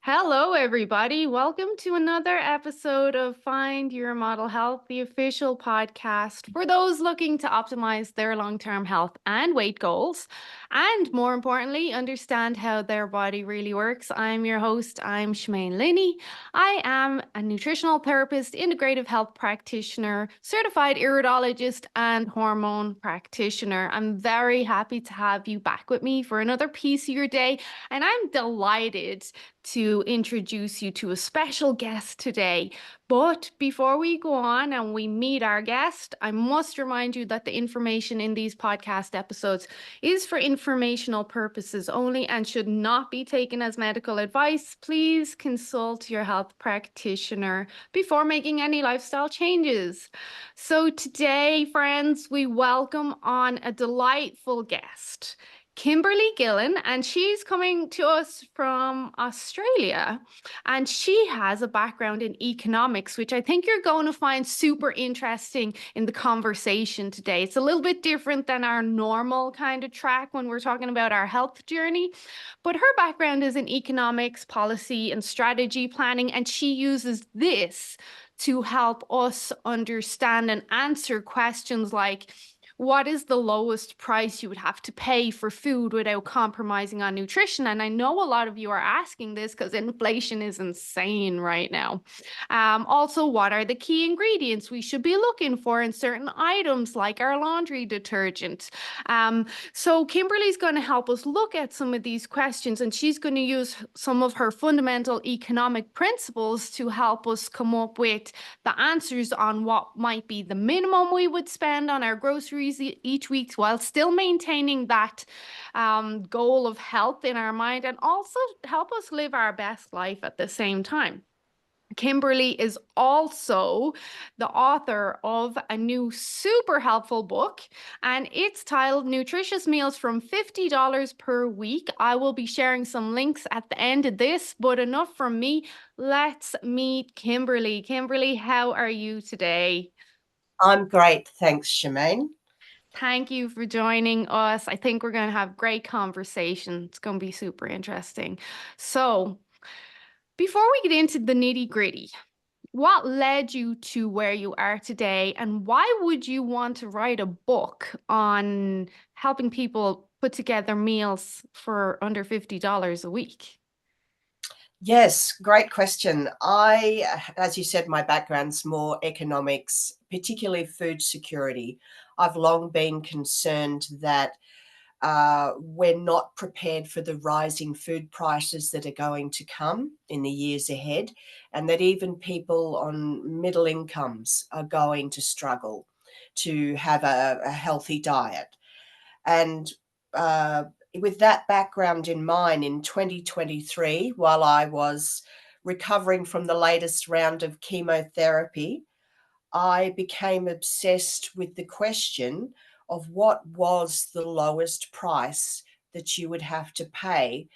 Hello, everybody. Welcome to another episode of Find Your Model Health, the official podcast for those looking to optimize their long term health and weight goals. And more importantly, understand how their body really works. I'm your host, I'm Shemaine Linney. I am a nutritional therapist, integrative health practitioner, certified iridologist, and hormone practitioner. I'm very happy to have you back with me for another piece of your day. And I'm delighted to introduce you to a special guest today. But before we go on and we meet our guest, I must remind you that the information in these podcast episodes is for informational purposes only and should not be taken as medical advice. Please consult your health practitioner before making any lifestyle changes. So today, friends, we welcome on a delightful guest. Kimberley Gillan, and she's coming to us from Australia. And she has a background in economics, which I think you're going to find super interesting in the conversation today. It's a little bit different than our normal kind of track when we're talking about our health journey. But her background is in economics, policy, and strategy planning, and she uses this to help us understand and answer questions like, what is the lowest price you would have to pay for food without compromising on nutrition? And I know a lot of you are asking this because inflation is insane right now. Also, what are the key ingredients we should be looking for in certain items like our laundry detergent? So Kimberly's going to help us look at some of these questions, and she's going to use some of her fundamental economic principles to help us come up with the answers on what might be the minimum we would spend on our groceries each week while still maintaining that goal of health in our mind, and also help us live our best life at the same time. Kimberly is also the author of a new super helpful book, and it's titled Nutritious Meals from $50 per Week. I will be sharing some links at the end of this, but enough from me. Let's meet Kimberly. Kimberly, how are you today? I'm great, thanks, Shemaine. Thank you for joining us. I think we're going to have great conversation. It's going to be super interesting. So, before we get into the nitty gritty, what led you to where you are today, and why would you want to write a book on helping people put together meals for under $50 a week? Yes, great question. As you said, my background's more economics, particularly food security. I've long been concerned that we're not prepared for the rising food prices that are going to come in the years ahead, and that even people on middle incomes are going to struggle to have a healthy diet. And uh, with that background in mind, in 2023, while I was recovering from the latest round of chemotherapy, I became obsessed with the question of what was the lowest price that you would have to pay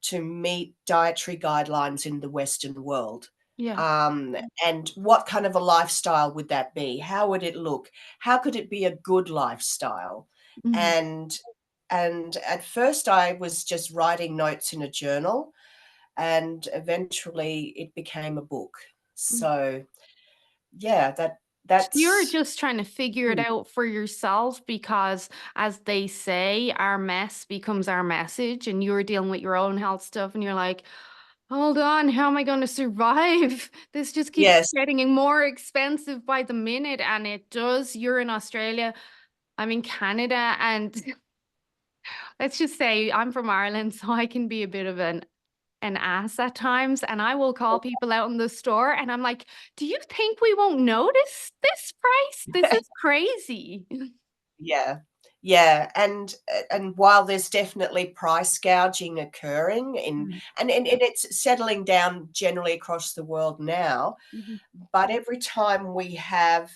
to meet dietary guidelines in the Western world. Yeah. Um, and what kind of a lifestyle would that be? How would it look? How could it be a good lifestyle? Mhm. And and at first I was just writing notes in a journal, and eventually it became a book. So yeah, So you're that's just trying to figure it out for yourself because, as they say, our mess becomes our message, and you're dealing with your own health stuff, and you're like, hold on, how am I going to survive? This just keeps yes. getting more expensive by the minute, and it does. You're in Australia, I'm in Canada, and let's just say I'm from Ireland, so I can be a bit of an ass at times, and I will call people out in the store and I'm like, do you think we won't notice this price? This is crazy. Yeah. Yeah, and while there's definitely price gouging occurring in Mm, and it's settling down generally across the world now, mhm, but every time we have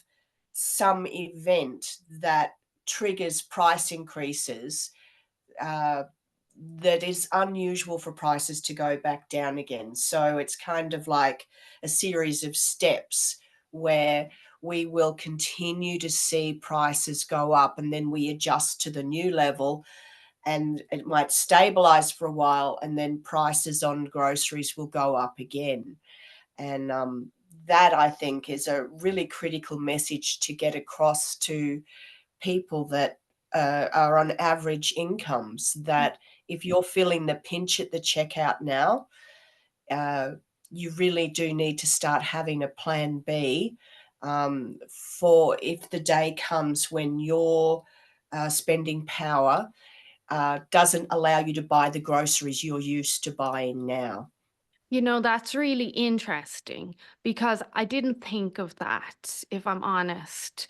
some event that triggers price increases, uh, that is unusual for prices to go back down again. So it's kind of like a series of steps where we will continue to see prices go up and then we adjust to the new level. and it might stabilize for a while, and then prices on groceries will go up again. And that, I think, is a really critical message to get across to people that are on average incomes, that if you're feeling the pinch at the checkout now, uh, you really do need to start having a plan B, for if the day comes when your spending power doesn't allow you to buy the groceries you're used to buying now. You know, that's really interesting because I didn't think of that, if I'm honest.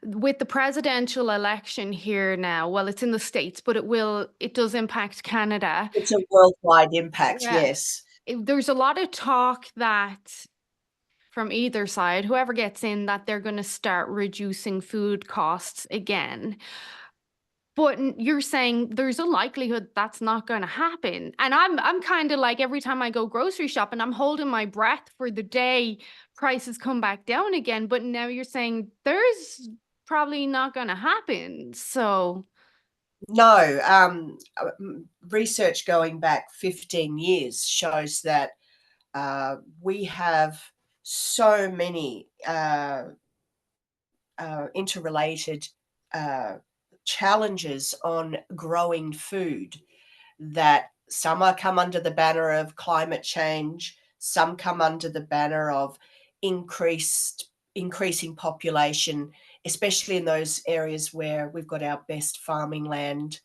With the presidential election here now, well, it's in the States, but it does impact Canada. It's a worldwide impact, Yeah. yes. There's a lot of talk that from either side, whoever gets in, that they're going to start reducing food costs again. But you're saying there's a likelihood that's not gonna happen. And I'm kinda like every time I go grocery shopping, I'm holding my breath for the day prices come back down again, but now you're saying there's probably not gonna happen. So No, research going back 15 years shows that we have so many interrelated uh, challenges on growing food, that some are come under the banner of climate change, some come under the banner of increasing population, especially in those areas where we've got our best farming land,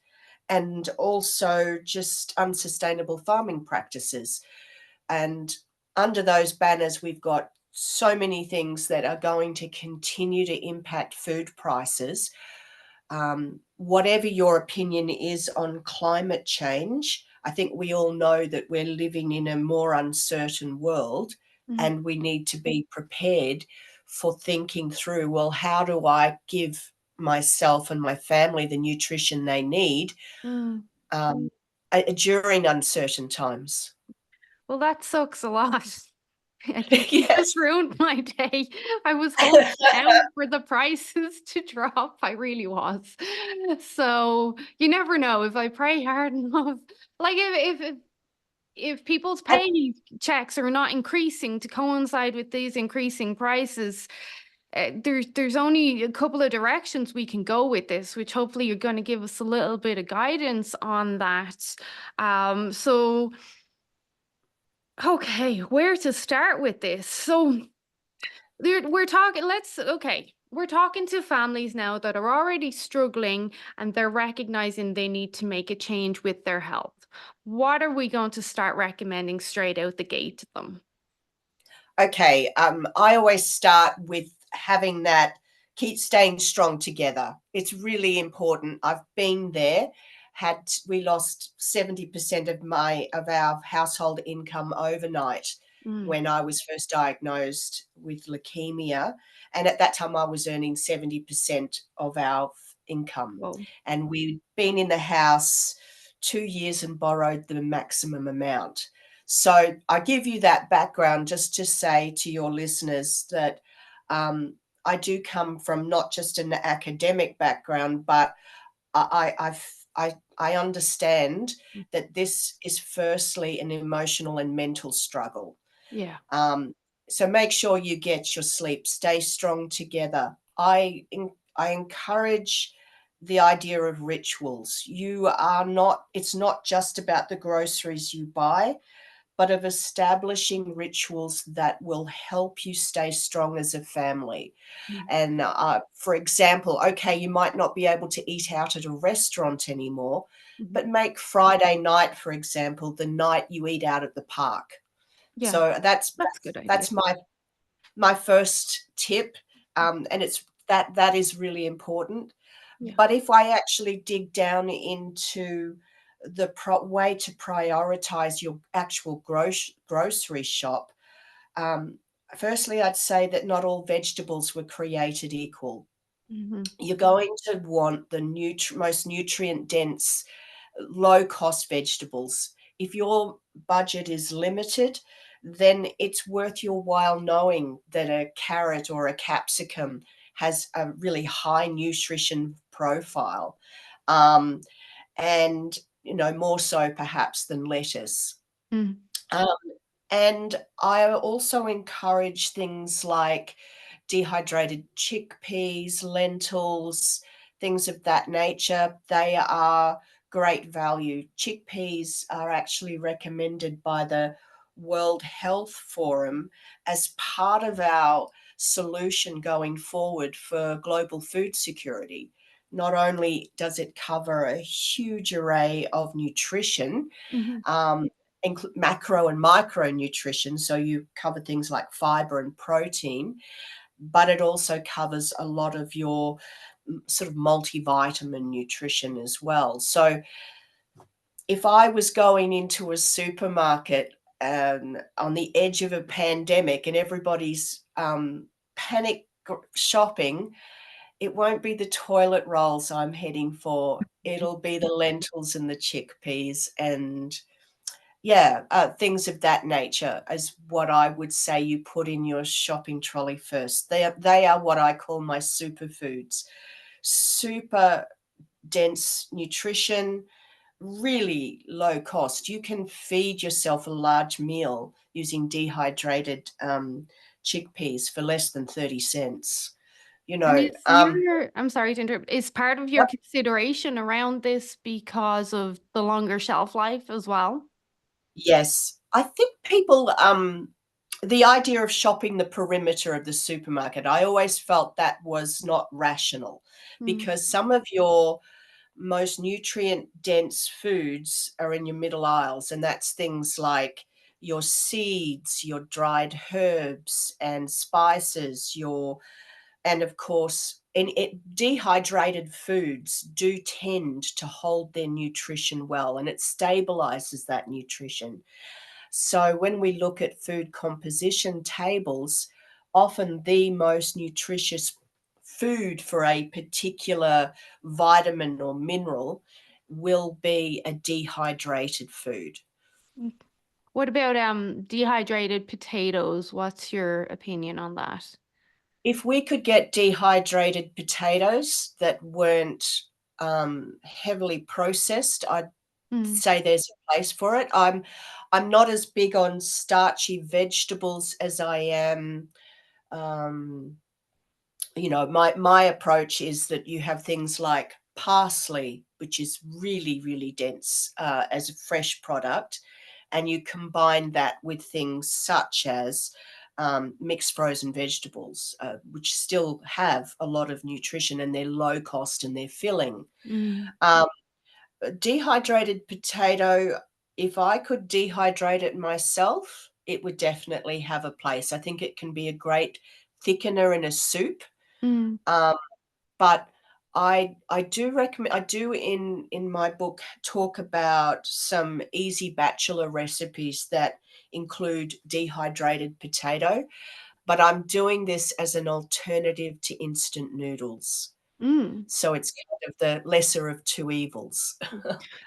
and also just unsustainable farming practices. And under those banners, we've got so many things that are going to continue to impact food prices. Whatever your opinion is on climate change, I think we all know that we're living in a more uncertain world, mhm, and we need to be prepared for thinking through, well, how do I give myself and my family the nutrition they need mm. um, during uncertain times? Well, that sucks a lot. I think you Yes. just ruined my day. I was holding out for the prices to drop. I really was. So you never know if I pray hard enough. Like if people's And pay checks are not increasing to coincide with these increasing prices, there's only a couple of directions we can go with this, which hopefully you're going to give us a little bit of guidance on that. So okay, where to start with this? So we're talking, we're talking to families now that are already struggling and they're recognizing they need to make a change with their health. What are we going to start recommending straight out the gate to them? okay, I always start with having that keep staying strong together. It's really important. I've been there. Had we lost 70% of our household income overnight Mm. when I was first diagnosed with leukemia, and at that time I was earning 70% of our income, Well, and we'd been in the house 2 years and borrowed the maximum amount. So I give you that background just to say to your listeners that I do come from not just an academic background, but I understand that this is firstly an emotional and mental struggle. yeah. Um, so make sure you get your sleep, stay strong together. I encourage the idea of rituals. It's not just about the groceries you buy, but of establishing rituals that will help you stay strong as a family. Mm. And for example, okay, you might not be able to eat out at a restaurant anymore, Mhm. but make Friday night, for example, the night you eat out at the park. Yeah, So that's that's a that's good idea. that's my first tip, and it's that is really important. Yeah. But if I actually dig down into the way to prioritize your actual grocery shop, um, firstly, I'd say that not all vegetables were created equal. Mhm. You're going to want the most nutrient dense, low cost vegetables. If your budget is limited, then it's worth your while knowing that a carrot or a capsicum has a really high nutrition profile. Um, and, more so perhaps than lettuce. Mm. Um, and I also encourage things like dehydrated chickpeas, lentils, things of that nature. They are great value. Chickpeas are actually recommended by the World Health Forum as part of our solution going forward for global food security. Not only does it cover a huge array of nutrition, Mhm. um, macro and micronutrition, so you cover things like fiber and protein, but it also covers a lot of your sort of multivitamin nutrition as well. So if I was going into a supermarket on the edge of a pandemic and everybody's panic shopping, it won't be the toilet rolls I'm heading for. It'll be the lentils and the chickpeas and yeah, things of that nature is what I would say you put in your shopping trolley first. They are what I call my superfoods. Super dense nutrition, really low cost. You can feed yourself a large meal using dehydrated chickpeas for less than 30 cents. You And know, is your, I'm sorry to interrupt, is part of your yep. consideration around this because of the longer shelf life as well? Yes. I think people, the idea of shopping the perimeter of the supermarket, I always felt that was not rational Mm. because some of your most nutrient dense foods are in your middle aisles, and that's things like your seeds, your dried herbs and spices, and of course, dehydrated foods do tend to hold their nutrition well and it stabilizes that nutrition. So when we look at food composition tables, often the most nutritious food for a particular vitamin or mineral will be a dehydrated food. Mm. What about dehydrated potatoes? What's your opinion on that? If we could get dehydrated potatoes that weren't heavily processed, I'd Mm. say there's a place for it. I'm not as big on starchy vegetables as I am. Um, my approach is that you have things like parsley, which is really really dense as a fresh product, and you combine that with things such as mixed frozen vegetables, which still have a lot of nutrition and they're low cost and they're filling. Mm. Um, Dehydrated potato, if I could dehydrate it myself, it would definitely have a place. I think it can be a great thickener in a soup. Mm. Um, but I do recommend, I do in my book talk about some easy bachelor recipes that include dehydrated potato, but I'm doing this as an alternative to instant noodles. Mm. So it's kind of the lesser of two evils.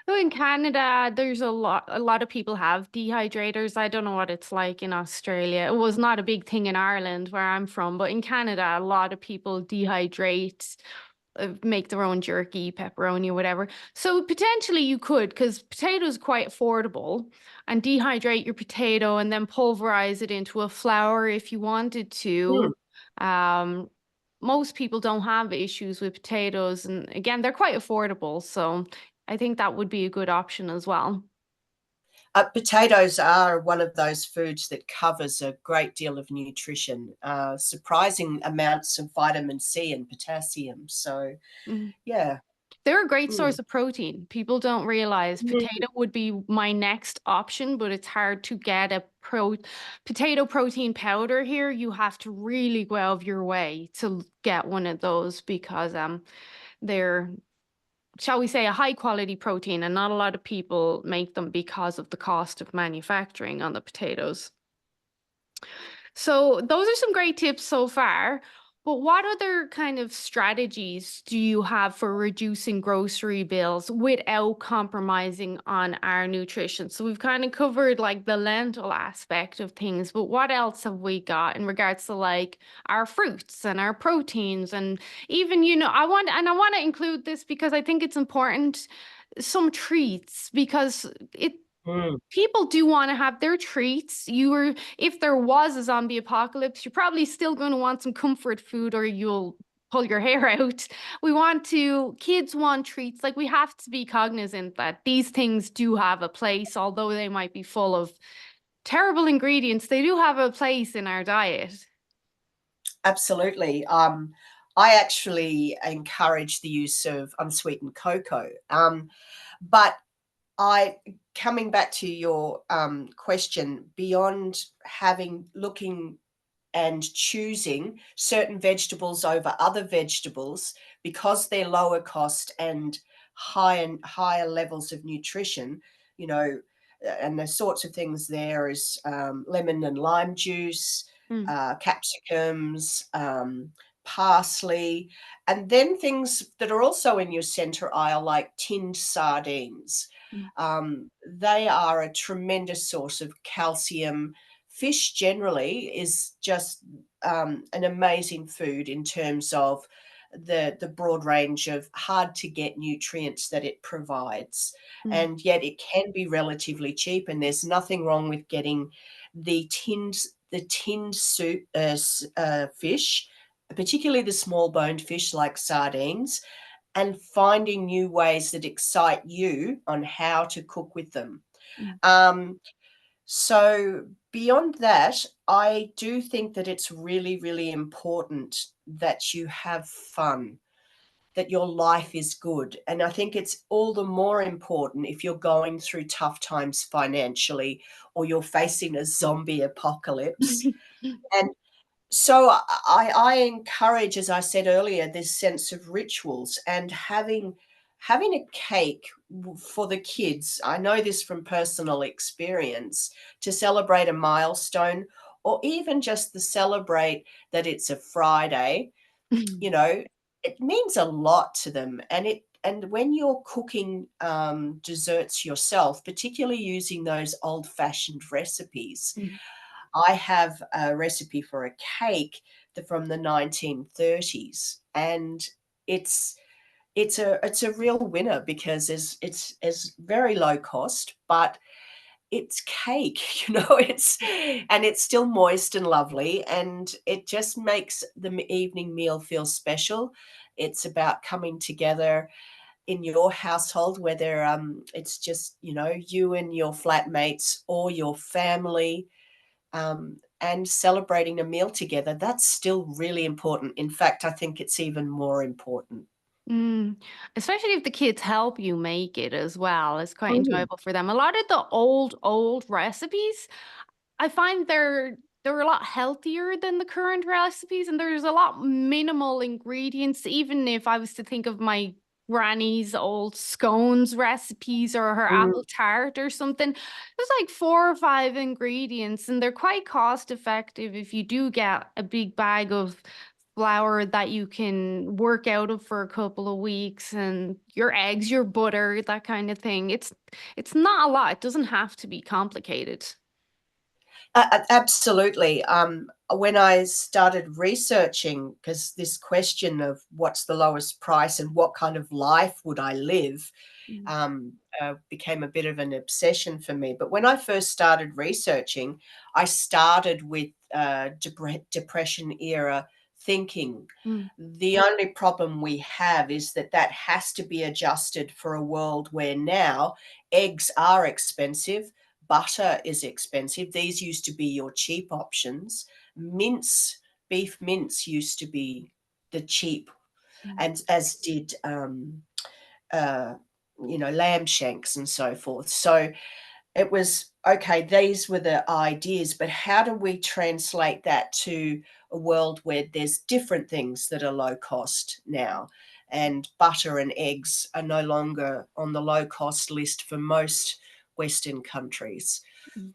So in Canada, there's a lot of people have dehydrators. I don't know what it's like in Australia. It was not a big thing in Ireland where I'm from, but in Canada, a lot of people dehydrate, make their own jerky, pepperoni, or whatever. So potentially you could, because potatoes quite affordable, and dehydrate your potato and then pulverize it into a flour if you wanted Mm. to. Um, Most people don't have issues with potatoes, and again, they're quite affordable. So I think that would be a good option as well. Potatoes are one of those foods that covers a great deal of nutrition, surprising amounts of vitamin C and potassium. So, Mhm. yeah. They're a great Mm. source of protein. People don't realize Mm. potato would be my next option, but it's hard to get a potato protein powder here. You have to really go out of your way to get one of those because they're, shall we say, a high quality protein, and not a lot of people make them because of the cost of manufacturing on the potatoes. So those are some great tips so far. But what other kind of strategies do you have for reducing grocery bills without compromising on our nutrition? So we've kind of covered like the lentil aspect of things, but what else have we got in regards to like our fruits and our proteins and even, I want to include this because I think it's important. some treats because it Mm, people do want to have their treats. You were If there was a zombie apocalypse, you're probably still going to want some comfort food or you'll pull your hair out. Kids want treats. Like, we have to be cognizant that these things do have a place, although they might be full of terrible ingredients, they do have a place in our diet. absolutely. I actually encourage the use of unsweetened cocoa. But I coming back to your question, beyond having looking and choosing certain vegetables over other vegetables because they're lower cost and higher levels of nutrition, you know, and the sorts of things there is lemon and lime juice, Mm, capsicums, parsley, and then things that are also in your center aisle like tinned sardines. mm, They are a tremendous source of calcium. Fish generally is just an amazing food in terms of the broad range of hard to get nutrients that it provides, mm, and yet it can be relatively cheap. And there's nothing wrong with getting the tinned soup fish, particularly the small boned fish like sardines, and finding new ways that excite you on how to cook with them. mm, Um, so beyond that, I do think that it's really, really important that you have fun, that your life is good. And I think it's all the more important if you're going through tough times financially or you're facing a zombie apocalypse. And so I encourage, as I said earlier, this sense of rituals and having a cake for the kids. I know this from personal experience, to celebrate a milestone or even just to celebrate that it's a Friday, you know, it means a lot to them. And when you're cooking desserts yourself, particularly using those old-fashioned recipes, mm, I have a recipe for a cake from the 1930s, and it's it's a real winner because it's very low cost, but it's cake, it's still moist and lovely, and it just makes the evening meal feel special. It's about coming together in your household, whether it's just you and your flatmates or your family, and celebrating a meal together, that's still really important. In fact, I think it's even more important. mm. Especially if the kids help you make it as well. It's quite Mm, enjoyable for them. A lot of the old recipes, I find they're a lot healthier than the current recipes, and there's a lot minimal ingredients. Even if I was to think of my granny's old scones recipes or her mm. apple tart or something, there's like 4 or 5 ingredients, and they're quite cost effective if you do get a big bag of flour that you can work out of for a couple of weeks, and your eggs, your butter, that kind of thing. It's not a lot. It doesn't have to be complicated. Absolutely. When I started researching, because this question of what's the lowest price and what kind of life would I live Mm, became a bit of an obsession for me. But when I first started researching, I started with depression era thinking. mm, The only problem we have is that that has to be adjusted for a world where now eggs are expensive, butter is expensive. These used to be your cheap options. Mince, beef mince used to be the cheap, mm. and as did uh, lamb shanks and so forth. So it was okay, these were the ideas, but how do we translate that to a world where there's different things that are low cost now? And butter and eggs are no longer on the low cost list for most Western countries. Mm.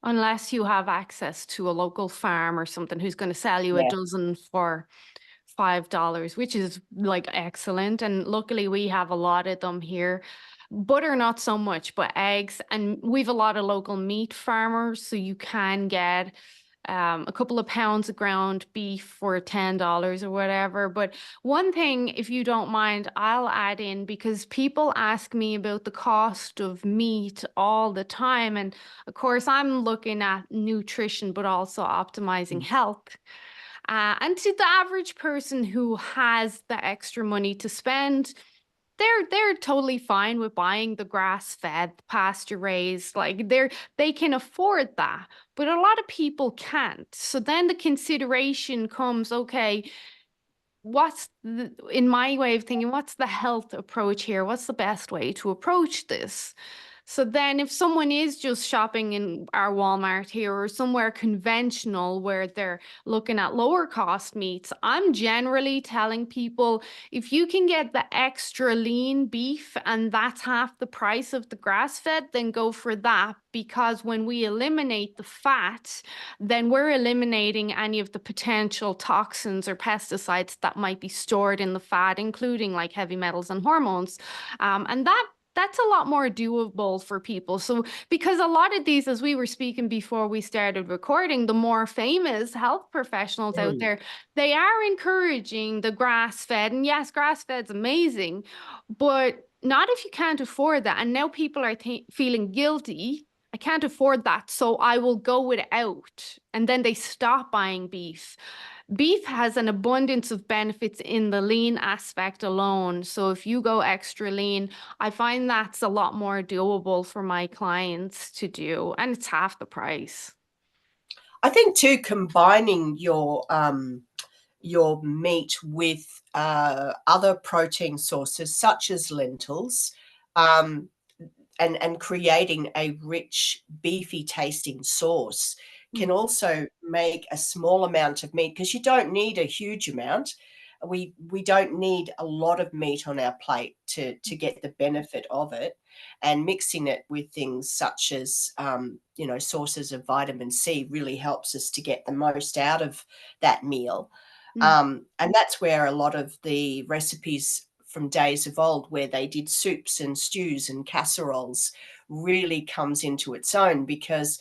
Unless you have access to a local farm or something who's going to sell you a Yeah. dozen for $5, which is like excellent. And luckily, we have a lot of them here. Butter, not so much, but eggs. And we've a lot of local meat farmers, so you can get a couple of pounds of ground beef for $10 or whatever. But one thing, if you don't mind, I'll add in because people ask me about the cost of meat all the time. And of course, I'm looking at nutrition, but also optimizing Mm. health. And to the average person who has the extra money to spend, they're totally fine with buying the grass-fed, pasture-raised, like they can afford that. But a lot of people can't. So then the consideration comes, okay, in my way of thinking, what's the health approach here? What's the best way to approach this? So then if someone is just shopping in our Walmart here or somewhere conventional where they're looking at lower cost meats, I'm generally telling people if you can get the extra lean beef and that's half the price of the grass fed, then go for that. Because when we eliminate the fat, then we're eliminating any of the potential toxins or pesticides that might be stored in the fat, including like heavy metals and hormones. And that's a lot more doable for people. So, because a lot of these, as we were speaking before we started recording, the more famous health professionals out Mm. there, they are encouraging the grass fed. And yes, grass fed's amazing, but not if you can't afford that. And now people are feeling guilty. I can't afford that, so I will go without. And then they stop buying beef. Beef has an abundance of benefits in the lean aspect alone. So if you go extra lean, I find that's a lot more doable for my clients to do, and it's half the price. I think too, combining your meat with other protein sources such as lentils, um, and creating a rich, beefy tasting sauce can Mm, also make a small amount of meat because you don't need a huge amount. We don't need a lot of meat on our plate to get the benefit of it, and mixing it with things such as sources of vitamin C really helps us to get the most out of that meal. mm, And that's where a lot of the recipes from days of old, where they did soups and stews and casseroles, really comes into its own, because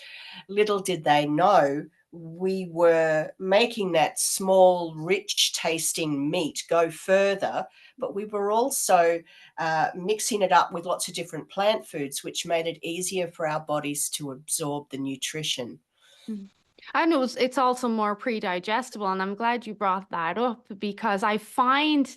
little did they know we were making that small, rich tasting meat go further, but we were also mixing it up with lots of different plant foods, which made it easier for our bodies to absorb the nutrition. mm. And it's also more pre-digestible, and I'm glad you brought that up because I find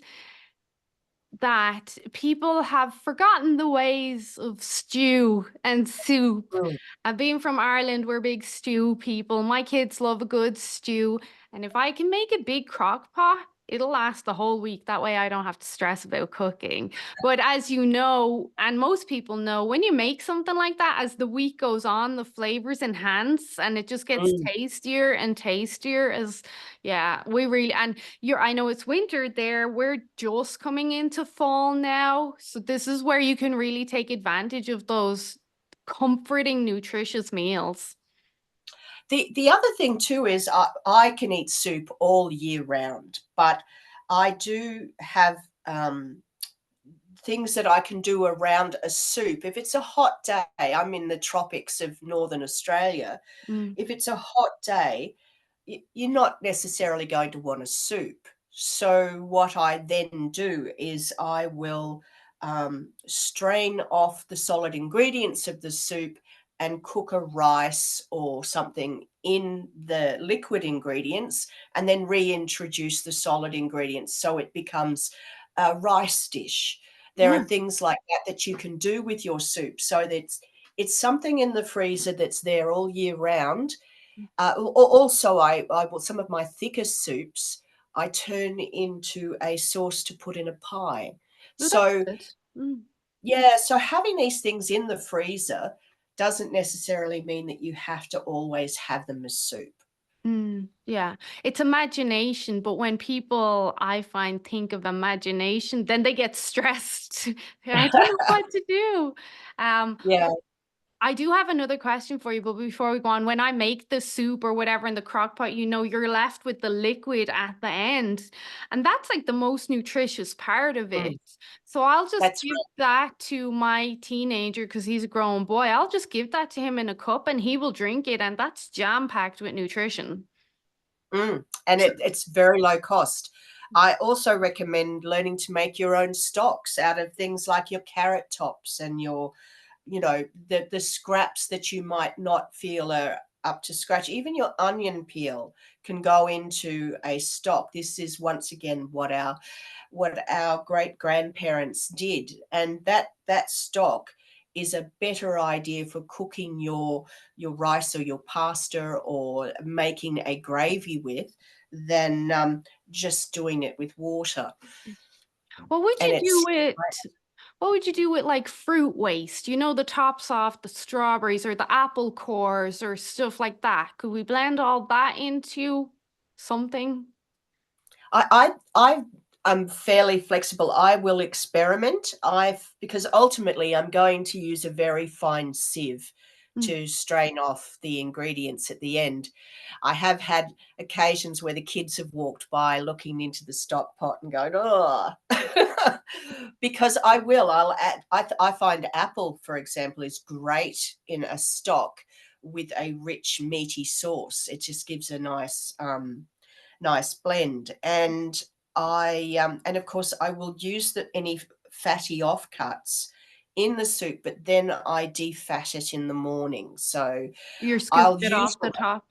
that people have forgotten the ways of stew and soup. Mm. And being from Ireland, we're big stew people. My kids love a good stew. And if I can make a big crock pot, it'll last the whole week. That way I don't have to stress about cooking. But as you know, and most people know, when you make something like that, as the week goes on, the flavors enhance and it just gets Mm. tastier and tastier as, yeah, we really, and I know it's winter there. We're just coming into fall now. So this is where you can really take advantage of those comforting, nutritious meals. The other thing too is I can eat soup all year round, but I do have things that I can do around a soup. If it's a hot day, I'm in the tropics of Northern Australia. Mm, If it's a hot day, you're not necessarily going to want a soup. So what I then do is I will strain off the solid ingredients of the soup and cook a rice or something in the liquid ingredients, and then reintroduce the solid ingredients so it becomes a rice dish. There are yeah. things like that that you can do with your soup, so that it's something in the freezer that's there all year round. Also, I will, some of my thickest soups I turn into a sauce to put in a pie. No, that's So good. Mm. yeah, so having these things in the freezer doesn't necessarily mean that you have to always have them as soup. Mm, yeah, it's imagination, but when people I find think of imagination, then they get stressed. I don't know what to do. Um, Yeah. I do have another question for you, but before we go on, when I make the soup or whatever in the crock pot, you're left with the liquid at the end. And that's like the most nutritious part of Mm, it. So I'll just that's give that to my teenager because he's a grown boy. I'll just give that to him in a cup and he will drink it. And that's jam-packed with nutrition. And it's very low cost. I also recommend learning to make your own stocks out of things like your carrot tops and your, the scraps that you might not feel are up to scratch. Even your onion peel can go into a stock. This is once again what our great grandparents did, and that stock is a better idea for cooking your rice or your pasta or making a gravy with than just doing it with water. What would And you do it's with what would you do with like fruit waste? The tops off the strawberries or the apple cores or stuff like that. Could we blend all that into something? I I'm fairly flexible. I will experiment. I've Because ultimately I'm going to use a very fine sieve Mm. to strain off the ingredients at the end. I have had occasions where the kids have walked by looking into the stock pot and going, "Oh," because I'll add. I find apple, for example, is great in a stock with a rich meaty sauce. It just gives a nice blend. And of course I will use any fatty offcuts in the soup, but then I defat it in the morning. So You're I'll scooping it use off the top.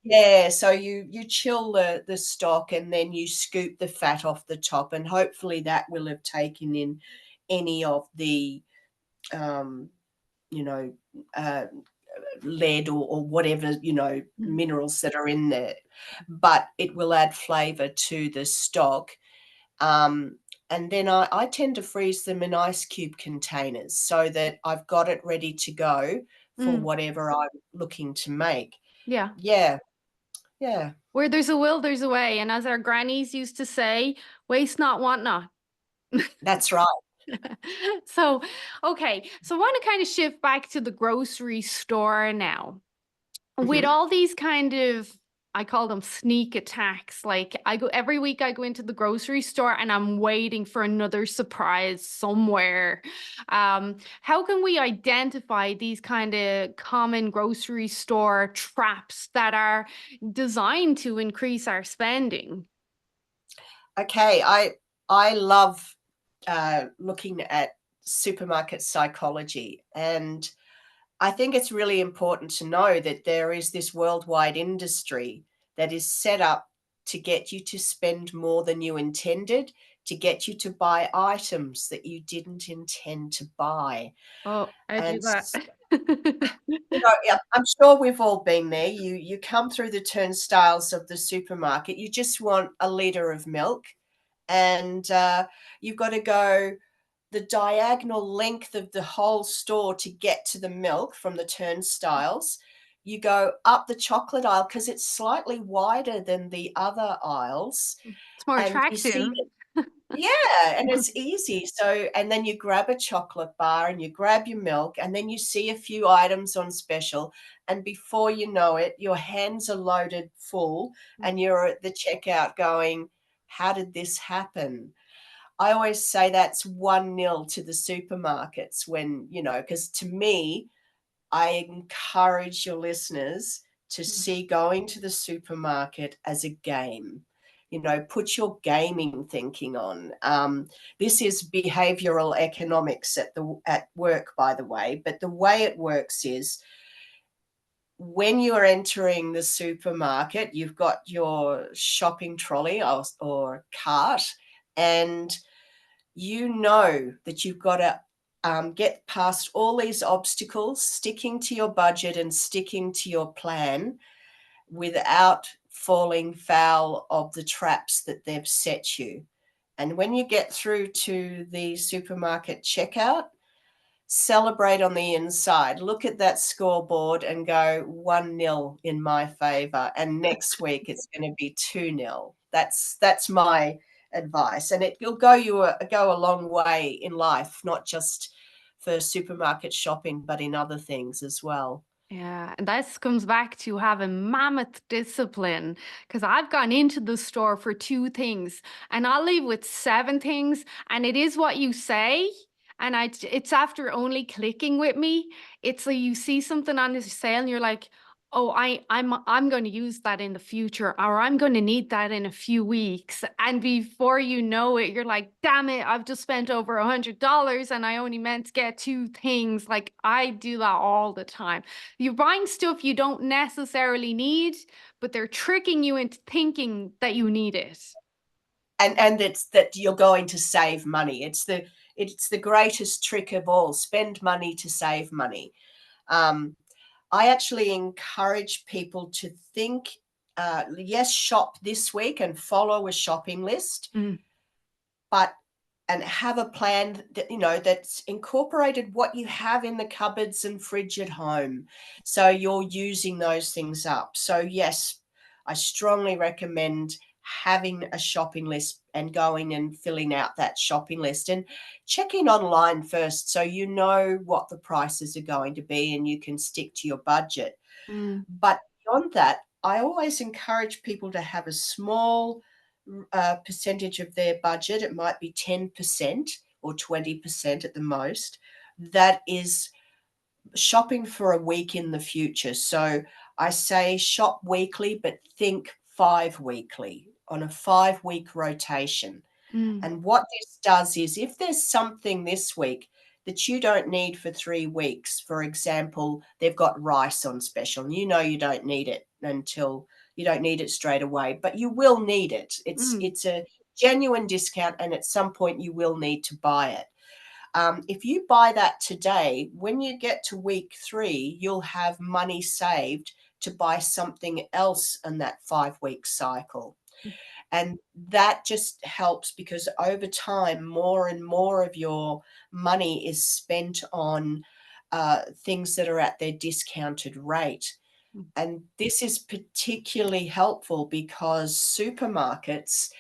yeah, so you chill the stock and then you scoop the fat off the top, and hopefully that will have taken in any of the um, you know uh, lead or whatever Mm. minerals that are in there, but it will add flavor to the stock. um, and then I tend to freeze them in ice cube containers so that I've got it ready to go for Mm. whatever I'm looking to make. Yeah. Yeah, yeah, Where there's a will, there's a way. And as our grannies used to say, waste not, want not. that's right. So, okay. So I want to kind of shift back to the grocery store now. With Mhm. all these kind of, I call them sneak attacks. Like I go every week, I go into the grocery store and I'm waiting for another surprise somewhere. How can we identify these kind of common grocery store traps that are designed to increase our spending? Okay, I love looking at supermarket psychology, and I think it's really important to know that there is this worldwide industry that is set up to get you to spend more than you intended, to get you to buy items that you didn't intend to buy. Oh, I do And that. yeah, I'm sure we've all been there. You come through the turnstiles of the supermarket, you just want a liter of milk, and you've got to go the diagonal length of the whole store to get to the milk from the turnstiles. You go up the chocolate aisle because it's slightly wider than the other aisles, It's more and you see attractive. that yeah, and it's easy. So, and then you grab a chocolate bar and you grab your milk, and then you see a few items on special. And before you know it, your hands are loaded full and you're at the checkout going, how did this happen? I always say that's 1-0 to the supermarkets when, because to me, I encourage your listeners to see going to the supermarket as a game. Put your gaming thinking on. This is behavioral economics at work, by the way. But the way it works is when you're entering the supermarket, you've got your shopping trolley or cart, and you know that you've got to get past all these obstacles, sticking to your budget and sticking to your plan without falling foul of the traps that they've set you. And when you get through to the supermarket checkout, celebrate on the inside. Look at that scoreboard and go 1-0 in my favor. And next week it's going to be 2-0. That's my advice. And it will go a long way in life, not just for supermarket shopping, but in other things as well. Yeah, and this comes back to having mammoth discipline because I've gone into the store for two things and I'll leave with seven things, and it is what you say. And it's after only clicking with me. It's like you see something on this sale and you're like, oh, I'm going to use that in the future, or I'm going to need that in a few weeks. And before you know it, you're like, damn it, I've just spent over $100 and I only meant to get two things. Like I do that all the time. You're buying stuff you don't necessarily need, but they're tricking you into thinking that you need it. And it's that you're going to save money. It's the greatest trick of all. Spend money to save money. Um, I actually encourage people to think, yes, shop this week and follow a shopping list, Mm, but and have a plan that that's incorporated what you have in the cupboards and fridge at home, so you're using those things up. So yes, I strongly recommend having a shopping list and going and filling out that shopping list and checking online first, so you know what the prices are going to be and you can stick to your budget. mm, But beyond that, I always encourage people to have a small percentage of their budget. It might be 10% or 20% at the most. That is shopping for a week in the future. So I say shop weekly, but think 5 weekly on a 5 week rotation. mm, And what this does is, if there's something this week that you don't need for 3 weeks, for example, they've got rice on special, and you don't need it until you don't need it straight away, but you will need it. It's mm, it's a genuine discount, and at some point you will need to buy it. If you buy that today, when you get to week 3, you'll have money saved to buy something else in that 5 week cycle. And that just helps, because over time, more and more of your money is spent on things that are at their discounted rate. mm, And this is particularly helpful because supermarkets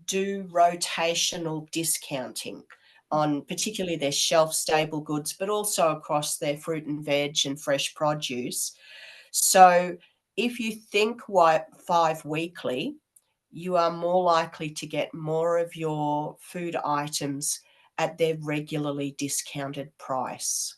do rotational discounting on particularly their shelf stable goods, but also across their fruit and veg and fresh produce. So if you think 5 weekly, you are more likely to get more of your food items at their regularly discounted price.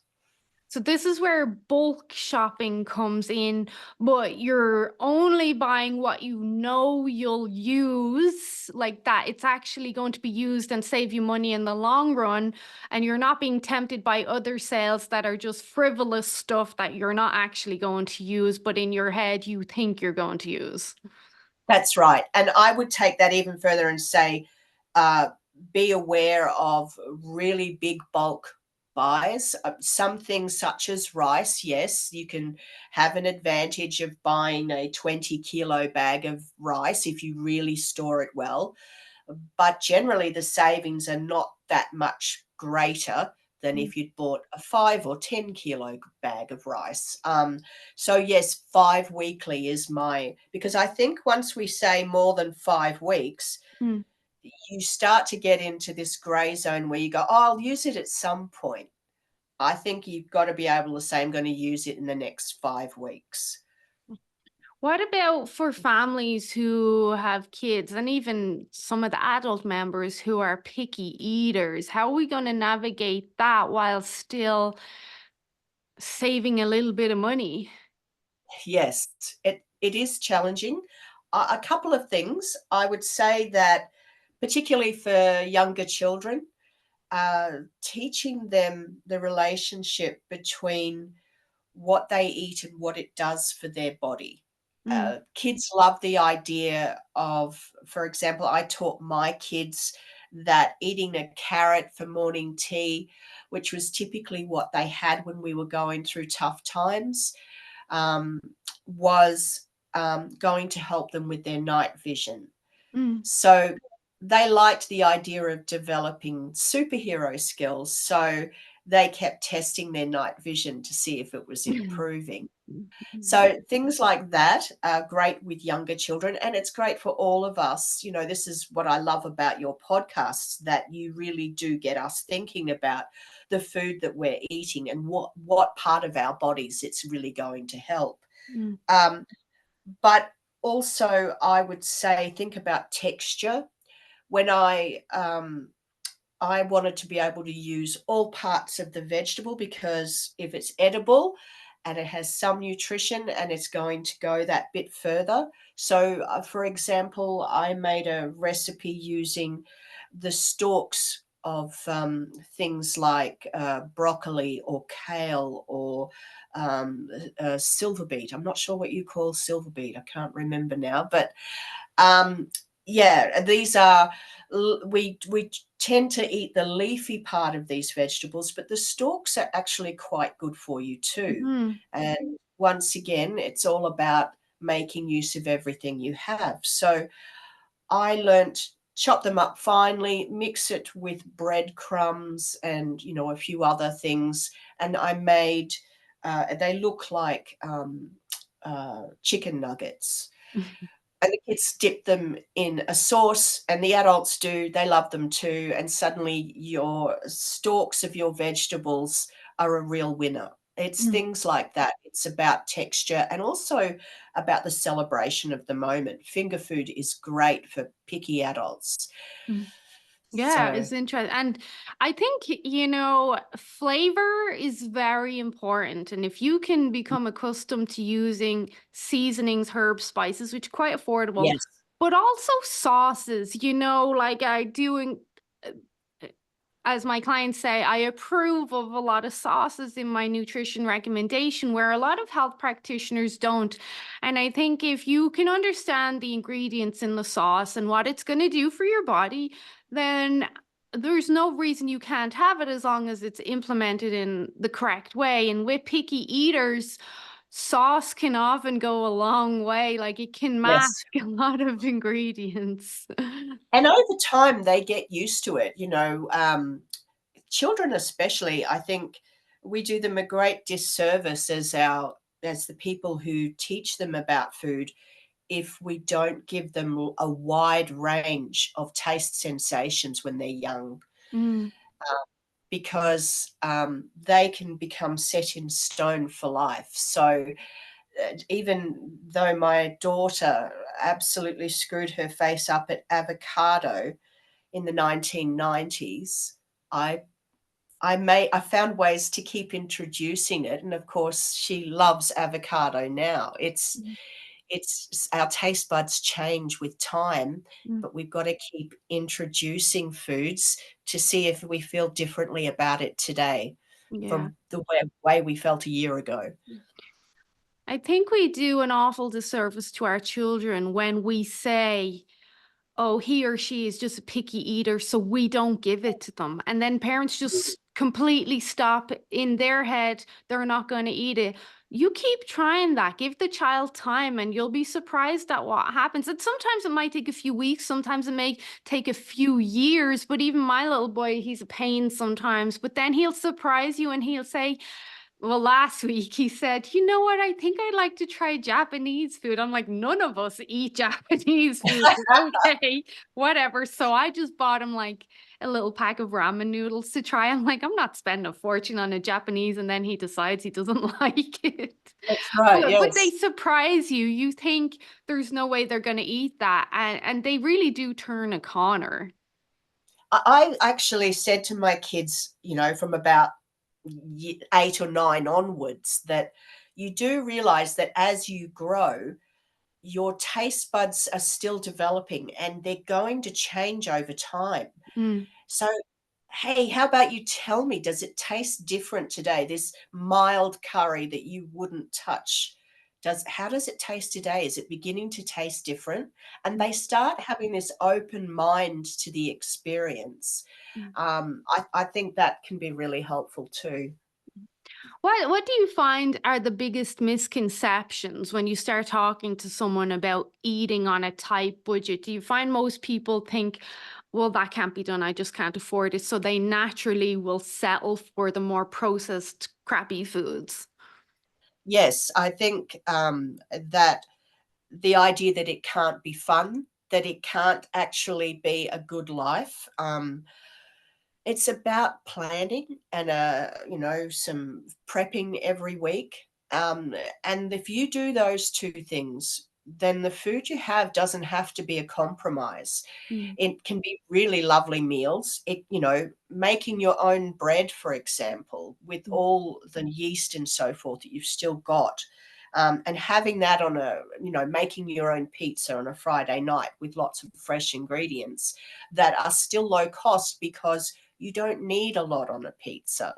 So this is where bulk shopping comes in, but you're only buying what you know you'll use, like that it's actually going to be used and save you money in the long run, and you're not being tempted by other sales that are just frivolous stuff that you're not actually going to use, but in your head you think you're going to use. That's right. And I would take that even further and say, uh, be aware of really big bulk buys. Some things, such as rice, yes, you can have an advantage of buying a 20-kilo bag of rice if you really store it well. But generally, the savings are not that much greater than Mm, if you'd bought a 5 or 10 kilo bag of rice. So yes, 5 weekly is because I think once we say more than 5 weeks, mm. you start to get into this gray zone where you go, oh, I'll use it at some point. I think you've got to be able to say, I'm going to use it in the next 5 weeks. What about for families who have kids and even some of the adult members who are picky eaters? How are we going to navigate that while still saving a little bit of money? Yes, it is challenging. A couple of things. I would say that, particularly for younger children, teaching them the relationship between what they eat and what it does for their body. Mm, Kids love the idea of, for example, I taught my kids that eating a carrot for morning tea, which was typically what they had when we were going through tough times, um, was going to help them with their night vision. mm, So they liked the idea of developing superhero skills. So they kept testing their night vision to see if it was Mhm. improving. Mhm. So things like that are great with younger children, and it's great for all of us. You know, this is what I love about your podcasts, that you really do get us thinking about the food that we're eating and what part of our bodies it's really going to help. Mm. Um, but also, I would say think about texture. When I wanted to be able to use all parts of the vegetable, because if it's edible and it has some nutrition and it's going to go that bit further. So, for example, I made a recipe using the stalks of things like broccoli or kale or silver beet. I'm not sure what you call silver beet. I can't remember now, but um, yeah, these are we tend to eat the leafy part of these vegetables, but the stalks are actually quite good for you too. Mhm. And once again, it's all about making use of everything you have. So I learnt chop them up finely, mix it with breadcrumbs and a few other things, and I made. They look like chicken nuggets, and the kids dip them in a sauce, and the adults do. They love them too. And suddenly, your stalks of your vegetables are a real winner. It's Mm. things like that. It's about texture and also about the celebration of the moment. Finger food is great for picky adults. Mm. Yeah, So, it's interesting. And I think, flavor is very important. And if you can become accustomed to using seasonings, herbs, spices, which are quite affordable, yes, but also sauces, like I do uh, as my clients say, I approve of a lot of sauces in my nutrition recommendation where a lot of health practitioners don't. And I think if you can understand the ingredients in the sauce and what it's going to do for your body, then there's no reason you can't have it as long as it's implemented in the correct way. And with picky eaters, sauce can often go a long way. Like it can mask yes. a lot of ingredients. And over time, they get used to it. Children especially, I think we do them a great disservice as the people who teach them about food if we don't give them a wide range of taste sensations when they're young, Mm, because they can become set in stone for life. So even though my daughter absolutely screwed her face up at avocado in the 1990s, I I found ways to keep introducing it, and of course, she loves avocado now. mm, It's our taste buds change with time, mm. but we've gotta keep introducing foods to see if we feel differently about it today Yeah. from the way we felt a year ago. I think we do an awful disservice to our children when we say, oh, he or she is just a picky eater, so we don't give it to them. And then parents Mm, just completely stop in their head, they're not going to eat it. You keep trying that. Give the child time and you'll be surprised at what happens. And sometimes it might take a few weeks, sometimes it may take a few years. But even my little boy, he's a pain sometimes. But then he'll surprise you and he'll say, well, last week he said, you know what? I think I'd like to try Japanese food. I'm like, none of us eat Japanese food. But okay, whatever. So I just bought him like a little pack of ramen noodles to try. I'm like, I'm not spending a fortune on a Japanese. And then he decides he doesn't like it. that's right, But they yes. surprise you. You think there's no way they're going to eat that. And they really do turn a corner. I actually said to my kids, from about 8 or 9 onwards, that you do realize that as you grow, your taste buds are still developing and they're going to change over time. Mm, So, hey, how about you tell me, does it taste different today? This mild curry that you wouldn't touch. How does it taste today? Is it beginning to taste different? And mm, they start having this open mind to the experience. mm. I think that can be really helpful too. What do you find are the biggest misconceptions when you start talking to someone about eating on a tight budget? Do you find most people think, well, that can't be done. I just can't afford it. So they naturally will settle for the more processed, crappy foods. Yes, I think that the idea that it can't be fun, that it can't actually be a good life. It's about planning and, some prepping every week. And if you do those two things, then the food you have doesn't have to be a compromise. Mm, It can be really lovely meals. Making your own bread, for example, with mm, all the yeast and so forth that you've still got, and having that making your own pizza on a Friday night with lots of fresh ingredients that are still low cost because you don't need a lot on a pizza.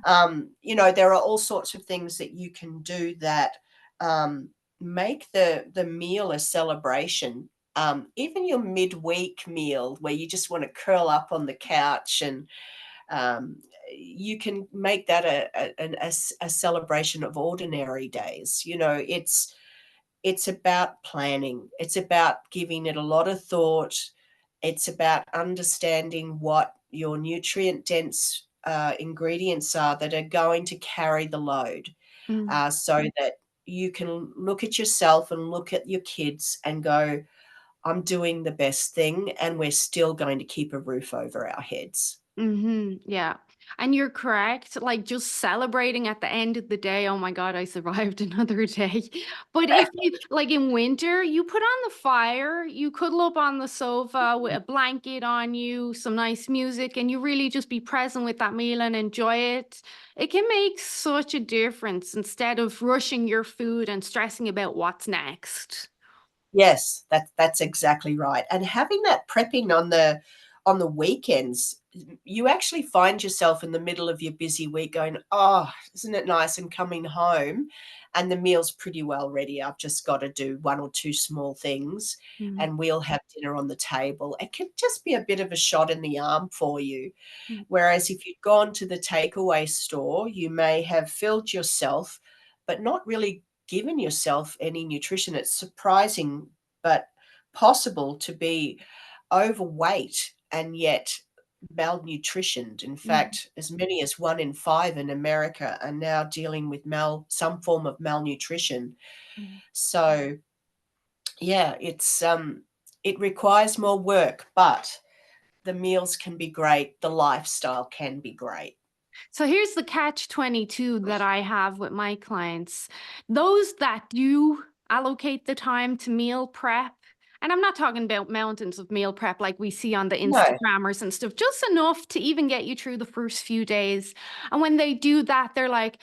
There are all sorts of things that you can do that make the meal a celebration. Even your midweek meal where you just want to curl up on the couch and um, you can make that a celebration of ordinary days. It's about planning. It's about giving it a lot of thought. It's about understanding what your nutrient dense ingredients are that are going to carry the load, mm. so that you can look at yourself and look at your kids and go, I'm doing the best thing, and we're still going to keep a roof over our heads. Yeah. And you're correct. Like just celebrating at the end of the day, oh my God, I survived another day. But if you, like in winter, you put on the fire, you cuddle up on the sofa with a blanket on you, some nice music, and you really just be present with that meal and enjoy it. It can make such a difference instead of rushing your food and stressing about what's next. Yes, that's exactly right. And having that prepping on the weekends, you actually find yourself in the middle of your busy week going, "Oh, isn't it nice?" And coming home and the meal's pretty well ready. I've just got to do one or two small things Mm, and we'll have dinner on the table. It can just be a bit of a shot in the arm for you. mm, Whereas if you'd gone to the takeaway store, you may have filled yourself, but not really given yourself any nutrition. It's surprising, but possible to be overweight and yet malnutritioned. In mm, fact, as many as 1 in 5 in America are now dealing with some form of malnutrition. mm. So yeah, it requires more work, but the meals can be great, the lifestyle can be great. So here's the catch 22 that I have with my clients. Those that do allocate the time to meal prep, and I'm not talking about mountains of meal prep like we see on the No, Instagrammers and stuff, just enough to even get you through the first few days. And when they do that, they're like,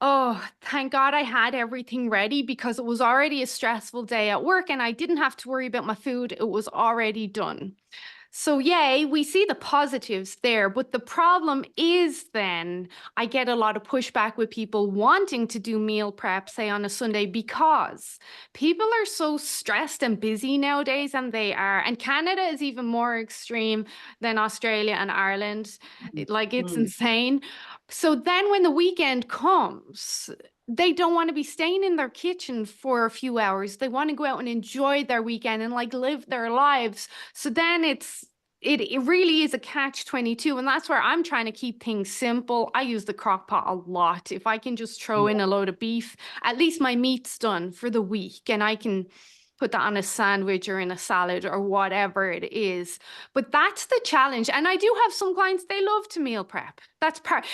oh, thank God I had everything ready because it was already a stressful day at work and I didn't have to worry about my food. It was already done. So, yay, we see the positives there. But the problem is then I get a lot of pushback with people wanting to do meal prep, say on a Sunday, because people are so stressed and busy nowadays, and they are. And Canada is even more extreme than Australia and Ireland. Like, it's mm, insane. So then when the weekend comes, they don't want to be staying in their kitchen for a few hours. They want to go out and enjoy their weekend and like live their lives. So then it really is a catch 22, and that's where I'm trying to keep things simple. I use the crock pot a lot. If I can just throw in yeah. a load of beef, at least my meat's done for the week and I can put that on a sandwich or in a salad or whatever it is. But that's the challenge. And I do have some clients, they love to meal prep.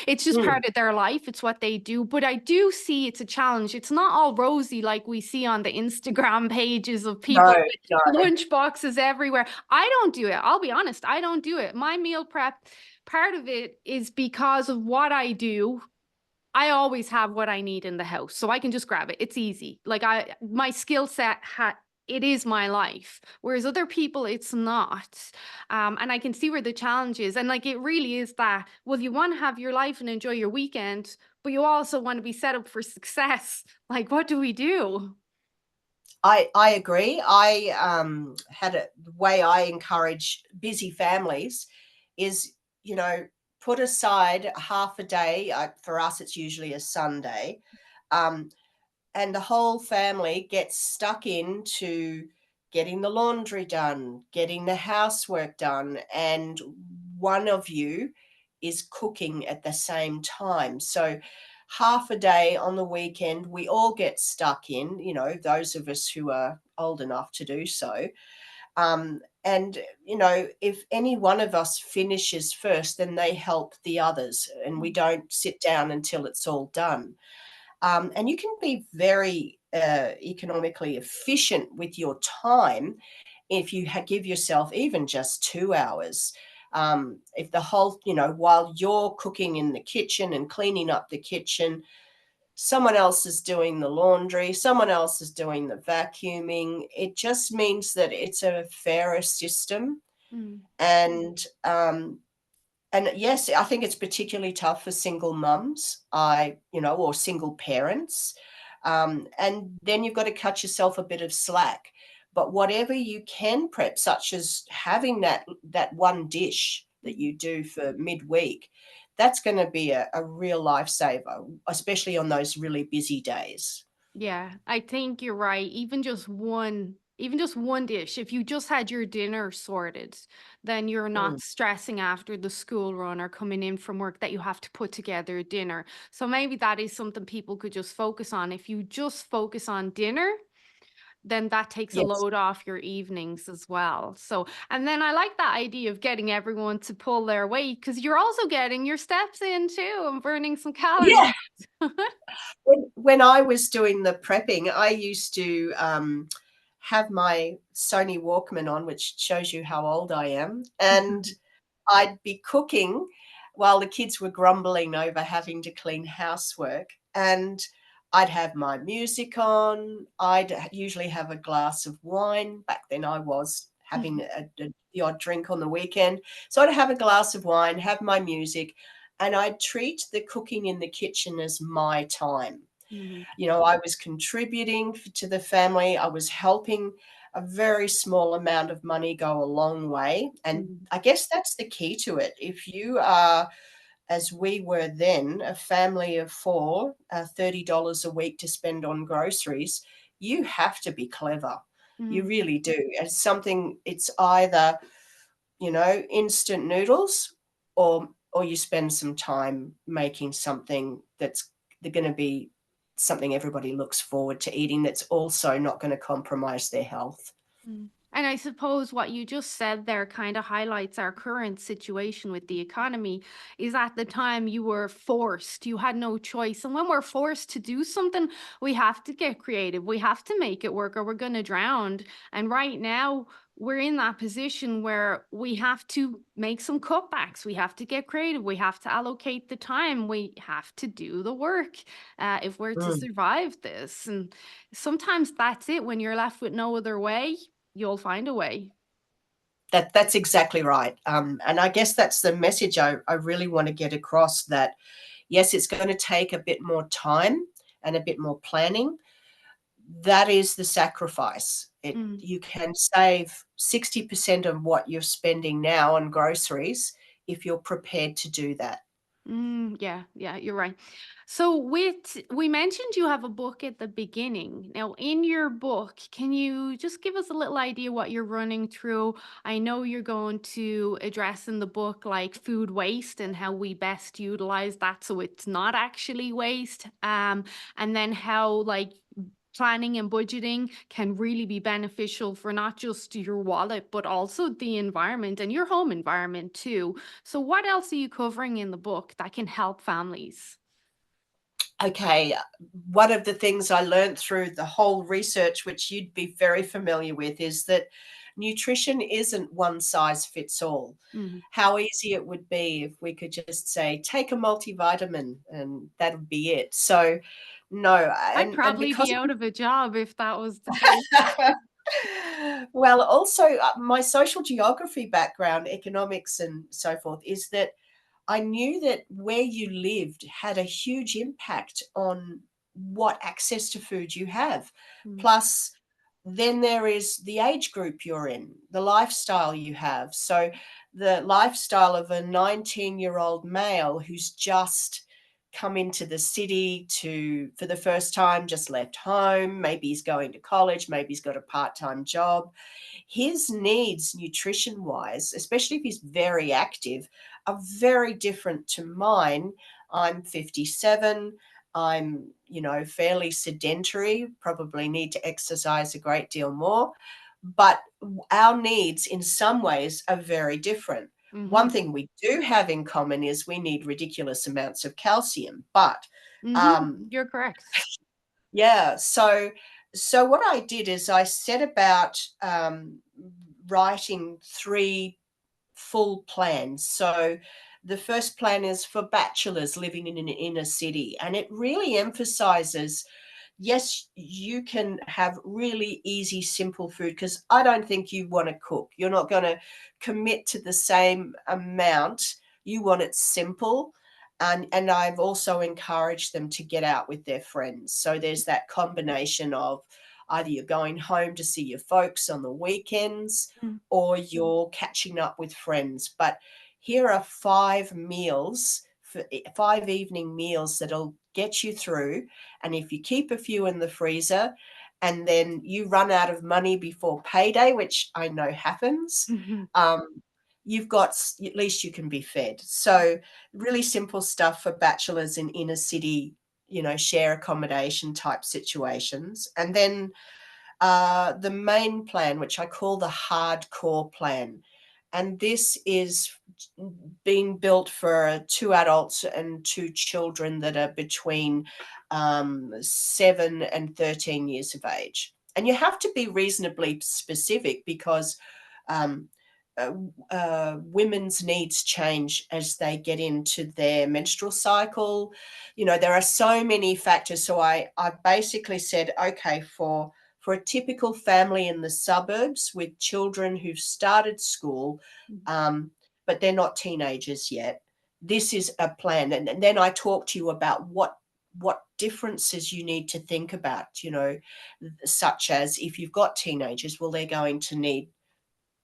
It's just Mm, part of their life. It's what they do. But I do see it's a challenge. It's not all rosy like we see on the Instagram pages of no, people no. with lunch boxes everywhere. I don't do it. I'll be honest, I don't do it. My meal prep, part of it is because of what I do. I always have what I need in the house, so I can just grab it. It's easy. My skill set it is my life, whereas other people it's not. And I can see where the challenge is, and like it really is that. Well, you want to have your life and enjoy your weekend, but you also want to be set up for success. Like, what do we do? I agree. The way I encourage busy families is, put aside half a day. For us, it's usually a Sunday, um, and the whole family gets stuck into getting the laundry done, getting the housework done, and one of you is cooking at the same time. So half a day on the weekend, we all get stuck in, those of us who are old enough to do so. And, if any one of us finishes first, then they help the others, and we Mm. don't sit down until it's all done. And you can be very economically efficient with your time if you give yourself even just 2 hours. If the whole, while you're cooking in the kitchen and cleaning up the kitchen, someone else is doing the laundry, someone else is doing the vacuuming. It just means that it's a fairer system. Mm. And yes, I think it's particularly tough for single mums, or single parents. And then you've got to cut yourself a bit of slack. But whatever you can prep, such as having that one dish that Mm. you do for midweek, that's going to be a real lifesaver, especially on those really busy days. Yeah, I think you're right. Even just one dish, if you just had your dinner sorted, then you're Mm. not stressing after the school run or coming in from work that you have to put together dinner. So maybe that is something people could just focus on. If you just focus on dinner, then that takes a Yes. load off your evenings as well. So, and then I like that idea of getting everyone to pull their weight because you're also getting your steps in too and burning some calories. Yeah. When I was doing the prepping, I used to have my Sony Walkman on, which shows you how old I am, and I'd be cooking while the kids were grumbling over having to clean housework, and I'd have my music on. I'd usually have a glass of wine. Back then, I was having the odd drink on the weekend. So I'd have a glass of wine, have my music, and I'd treat the cooking in the kitchen as my time. Mhm. I was contributing to the family. I was helping. A very small amount of money go a long way. And Mhm. I guess that's the key to it. If you are, as we were then, a family of four, $30 a week to spend on groceries, you have to be clever. You Mhm. really do. It's either, instant noodles, or you spend some time making something that's going to be something everybody looks forward to eating, that's also not going to compromise their health. Mm. And I suppose what you just said there kind of highlights our current situation with the economy is at the time you were forced, you had no choice. And when we're forced to do something, we have to get creative. We have to make it work or we're going to drown. And right now, we're in that position where we have to make some cutbacks. We have to get creative. We have to allocate the time. We have to do the work if we're to Mm. survive this. And sometimes that's it. When you're left with no other way, you'll find a way. That's exactly right. And I guess that's the message I really want to get across, that yes, it's going to take a bit more time and a bit more planning. That is the sacrifice. Mm. You can save 60% of what you're spending now on groceries if you're prepared to do that. Yeah, yeah, you're right. So we mentioned you have a book at the beginning. Now, in your book, can you just give us a little idea what you're running through? I know you're going to address in the book like food waste and how we best utilize that so it's not actually waste. And then how like planning and budgeting can really be beneficial for not just your wallet, but also the environment and your home environment too. So, what else are you covering in the book that can help families? Okay, one of the things I learned through the whole research, which you'd be very familiar with, is that nutrition isn't one size fits all. Mhm. How easy it would be if we could just say, take a multivitamin and that would be it. So, no, I'd and probably because be out of a job if that was the case. well, also my social geography background, economics and so forth, is that I knew that where you lived had a huge impact on what access to food you have. Mm. Plus, then there is the age group you're in, the lifestyle you have. So, the lifestyle of a 19-year-old male who's just come into the city for the first time, just left home. Maybe he's going to college. Maybe he's got a part-time job. His needs, nutrition-wise, especially if he's very active, are very different to mine. I'm 57. I'm, fairly sedentary, probably need to exercise a great deal more. But our needs in some ways are very different. One Mm-hmm. thing we do have in common is we need ridiculous amounts of calcium. But Mm-hmm. um, You're correct. yeah, so what I did is I set about writing three full plans. So the first plan is for bachelors living in an inner city, and it really emphasizes, yes, you can have really easy, simple food, because I don't think you want to cook. You're not going to commit to the same amount. You want it simple. And I've also encouraged them to get out with their friends. So there's that combination of either you're going home to see your folks on the weekends or you're catching up with friends. But here are 5 meals, 5 evening meals that'll get you through. And if you keep a few in the freezer and then you run out of money before payday, which I know happens, Mm-hmm. um, you've got, at least you can be fed. So really simple stuff for bachelors in inner city, share accommodation type situations. And then the main plan, which I call the hardcore plan. And this is being built for 2 adults and 2 children that are between 7 and 13 years of age. And you have to be reasonably specific because um, women's needs change as they get into their menstrual cycle. There are so many factors. So I basically said, okay, for a typical family in the suburbs with children who've started school, but they're not teenagers yet, this is a plan. And then I talk to you about what differences you need to think about, such as if you've got teenagers, well, they're going to need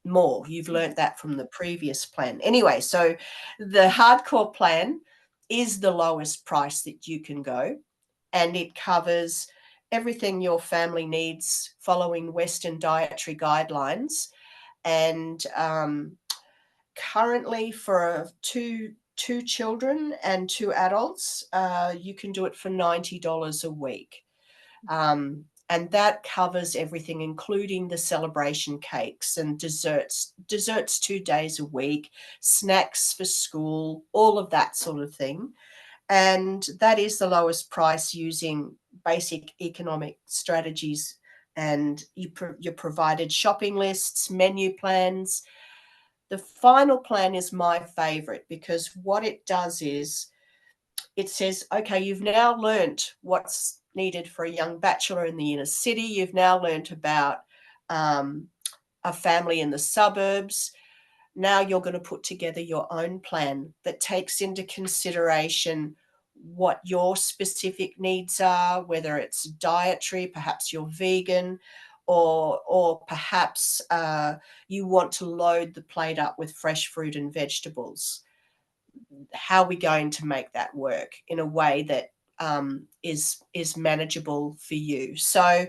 more. You've learnt that from the previous plan. Anyway, so the hardcore plan is the lowest price that you can go, and it covers everything your family needs following Western dietary guidelines. And currently, for two children and 2 adults, you can do it for $90 a week. And that covers everything, including the celebration cakes and desserts 2 days a week, snacks for school, all of that sort of thing. And that is the lowest price using basic economic strategies. And you're provided shopping lists, menu plans. The final plan is my favorite because what it does is it says, okay, you've now learnt what's needed for a young bachelor in the inner city. You've now learnt about um, a family in the suburbs. Now you're going to put together your own plan that takes into consideration what your specific needs are, whether it's dietary, perhaps you're vegan, or perhaps you want to load the plate up with fresh fruit and vegetables. How are we going to make that work in a way that is manageable for you? So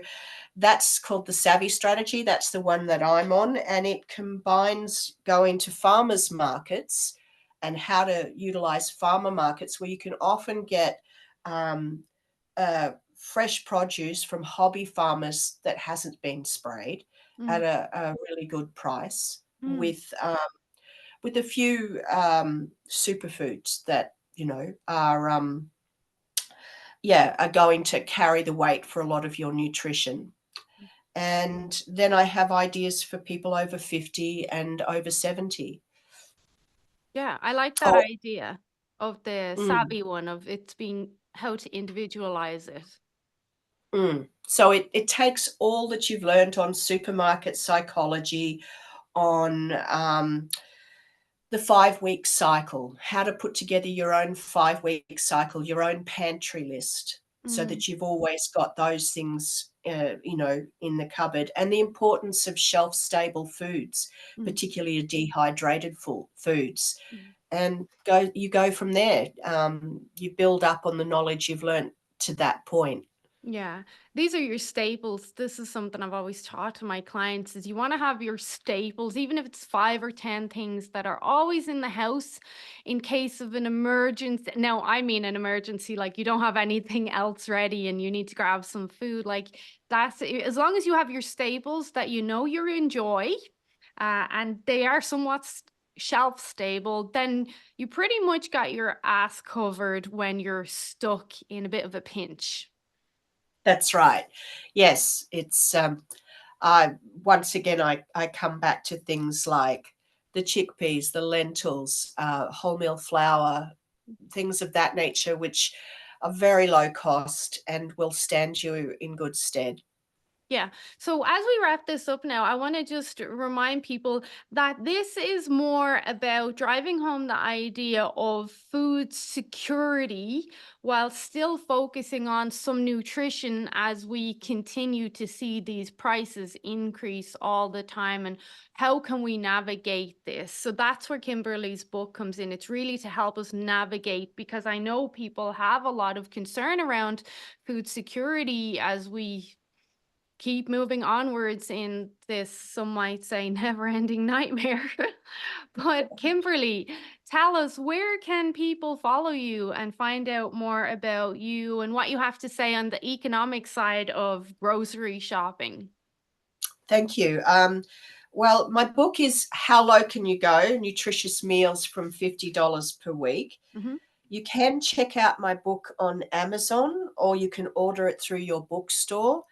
that's called the Savvy strategy. That's the one that I'm on, and it combines going to farmers markets and how to utilize farmer markets where you can often get fresh produce from hobby farmers that hasn't been sprayed at Mm. a really good price Mm. with a few superfoods that are going to carry the weight for a lot of your nutrition. And then I have ideas for people over 50 and over 70. Yeah, I like that Oh, idea of the mm, savvy one of it's being how to individualize it. So it takes all that you've learned on supermarket psychology, on the 5 week cycle, how to put together your own 5 week cycle, your own pantry list, so Mm. that you've always got those things, in the cupboard, and the importance of shelf stable foods, Mm. particularly dehydrated foods. and you go from there. You build up on the knowledge you've learned to that point. Yeah, these are your staples. This is something I've always taught to my clients is you want to have your staples, even if it's 5 or 10 things that are always in the house in case of an emergency. Now, I mean an emergency, like you don't have anything else ready and you need to grab some food. Like as long as you have your staples that you know you enjoy, and they are somewhat shelf stable, then you pretty much got your ass covered when you're stuck in a bit of a pinch. That's right. Yes, it's I once again I come back to things like the chickpeas, the lentils, wholemeal flour, things of that nature, which are very low cost and will stand you in good stead. Yeah. So as we wrap this up now, I want to just remind people that this is more about driving home the idea of food security while still focusing on some nutrition as we continue to see these prices increase all the time. And how can we navigate this? So that's where Kimberly's book comes in. It's really to help us navigate because I know people have a lot of concern around food security as we keep moving onwards in this, some might say, never ending nightmare. But Kimberly, tell us, where can people follow you and find out more about you and what you have to say on the economic side of grocery shopping? Thank you. Well, my book is How Low Can You Go? Nutritious Meals from $50 per week. Mhm. You can check out my book on Amazon or you can order it through your bookstore.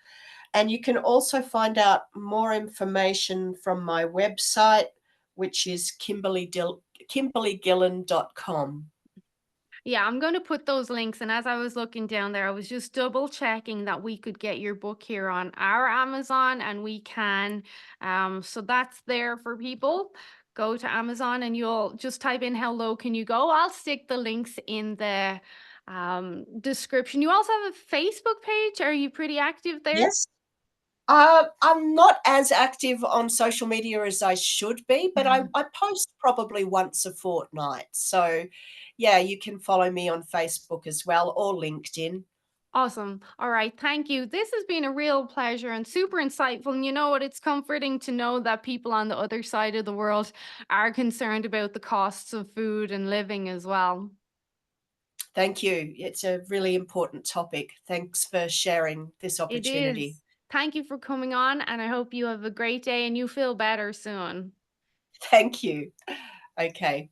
And you can also find out more information from my website, which is kimberleygillan.com. Yeah, I'm going to put those links. And as I was looking down there, I was just double checking that we could get your book here on our Amazon and we can. So that's there for people. Go to Amazon and you'll just type in how low can you go. I'll stick the links in the description. You also have a Facebook page. Are you pretty active there? Yes. I'm not as active on social media as I should be, but I post probably once a fortnight. So, yeah, you can follow me on Facebook as well or LinkedIn. Awesome. All right. Thank you. This has been a real pleasure and super insightful. And you know what? It's comforting to know that people on the other side of the world are concerned about the costs of food and living as well. Thank you. It's a really important topic. Thanks for sharing this It opportunity. is. Thank you for coming on. And I hope you have a great day and you feel better soon. Thank you. Okay.